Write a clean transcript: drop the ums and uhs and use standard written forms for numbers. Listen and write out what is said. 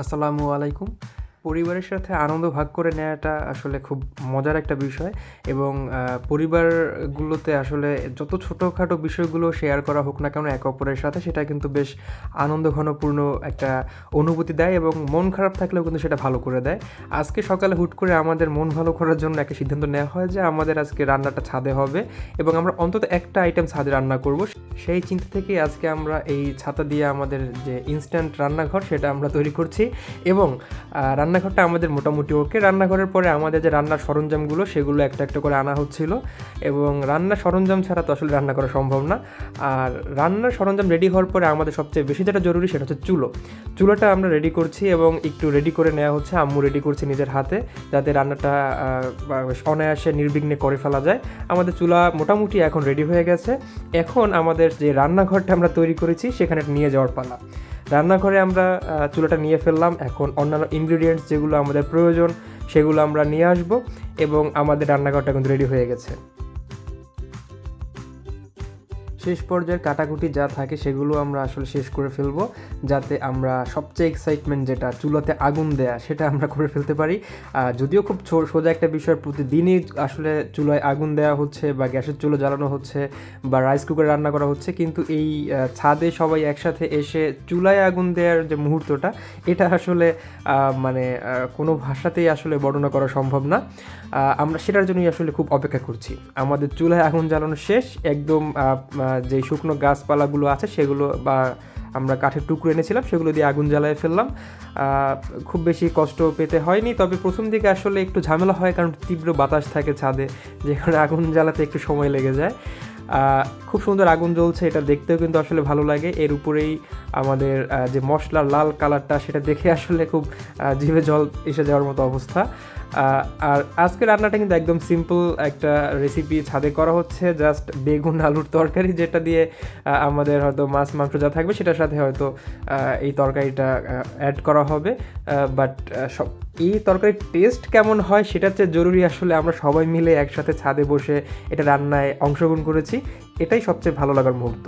আসসালামু আলাইকুম। পরিবারের সাথে আনন্দ ভাগ করে নেওয়াটা আসলে খুব মজার একটা বিষয় এবং পরিবারগুলোতে আসলে যত ছোটোখাটো বিষয়গুলো শেয়ার করা হোক না কেন একে অপরের সাথে সেটা কিন্তু বেশ আনন্দঘনপূর্ণ একটা অনুভূতি দেয় এবং মন খারাপ থাকলেও কিন্তু সেটা ভালো করে দেয়। আজকে সকালে হুট করে আমাদের মন ভালো করার জন্য একটা সিদ্ধান্ত নেওয়া হয় যে আমাদের আজকে রান্নাটা ছাদে হবে এবং আমরা অন্তত একটা আইটেম ছাদে রান্না করব। সেই চিন্তা থেকেই আজকে আমরা এই ছাতা দিয়ে আমাদের যে ইনস্ট্যান্ট রান্নাঘর সেটা আমরা তৈরি করছি এবং রান্নাঘরটা আমাদের মোটামুটি ওকে। রান্নাঘরের পরে আমাদের যে রান্নার সরঞ্জামগুলো সেগুলো একটা একটা করে আনা হচ্ছিল এবং রান্নার সরঞ্জাম ছাড়া তো আসলে রান্না করা সম্ভব না। আর রান্নার সরঞ্জাম রেডি হওয়ার পরে আমাদের সবচেয়ে বেশি যেটা জরুরি সেটা হচ্ছে চুলোটা আমরা রেডি করছি এবং একটু রেডি করে নেওয়া হচ্ছে, আম্মু রেডি করছে নিজের হাতে যাতে রান্নাটা অনায়াসে নির্বিঘ্নে করে ফেলা যায়। আমাদের চুলা মোটামুটি এখন রেডি হয়ে গেছে। এখন আমাদের যে রান্নাঘরটা আমরা তৈরি করেছি সেখানে নিয়ে যাওয়ার পালা। রান্নাঘরে আমরা চুলাটা নিয়ে ফেললাম। এখন অন্যান্য ইনগ্রিডিয়েন্টস যেগুলো আমাদের প্রয়োজন সেগুলো আমরা নিয়ে আসব এবং আমাদের রান্নাঘরটা কিন্তু রেডি হয়ে গেছে। শেষ পর্যায়ের কাটাকুটি যা থাকে সেগুলো আমরা আসলে শেষ করে ফেলবো যাতে আমরা সবচেয়ে এক্সাইটমেন্ট যেটা চুলাতে আগুন দেয়া সেটা আমরা করে ফেলতে পারি। যদিও খুব সোজা একটা বিষয়, প্রতিদিনই আসলে চুলায় আগুন দেওয়া হচ্ছে বা গ্যাসের চুলো জ্বালানো হচ্ছে বা রাইস কুকারে রান্না করা হচ্ছে, কিন্তু এই ছাদে সবাই একসাথে এসে চুলায় আগুন দেওয়ার যে মুহূর্তটা এটা আসলে কোনো ভাষাতেই আসলে বর্ণনা করা সম্ভব না। আমরা সেটার জন্যই আসলে খুব অপেক্ষা করছি। আমাদের চুলায় আগুন জ্বালানো শেষ, একদম যে শুকনো গাছপালাগুলো আছে সেগুলো বা আমরা কাঠের টুকরো এনেছিলাম সেগুলো দিয়ে আগুন জ্বালায় ফেললাম। খুব বেশি কষ্ট পেতে হয়নি, তবে প্রথম দিকে আসলে একটু ঝামেলা হয় কারণ তীব্র বাতাস থাকে ছাদে, যেখানে আগুন জ্বালাতে একটু সময় লেগে যায়। খুব সুন্দর আগুন জ্বলছে, এটা দেখতেও কিন্তু আসলে ভালো লাগে। এর উপরেই আমাদের যে মশলার লাল কালারটা সেটা দেখে আসলে খুব জিভে জল এসে যাওয়ার মতো অবস্থা। আর আজকে রান্নাটা কিন্তু একদম সিম্পল একটা রেসিপি ছাদে করা হচ্ছে, জাস্ট বেগুন আলুর তরকারি, যেটা দিয়ে আমাদের হয়তো মাছ মাংস যা থাকবে সেটার সাথে হয়তো এই তরকারিটা অ্যাড করা হবে। বাট এই তরকারির টেস্ট কেমন হয় সেটার চেয়ে জরুরি আসলে আমরা সবাই মিলে একসাথে ছাদে বসে এটা রান্নায় অংশগ্রহণ করেছি, এটাই সবচেয়ে ভালো লাগার মুহূর্ত।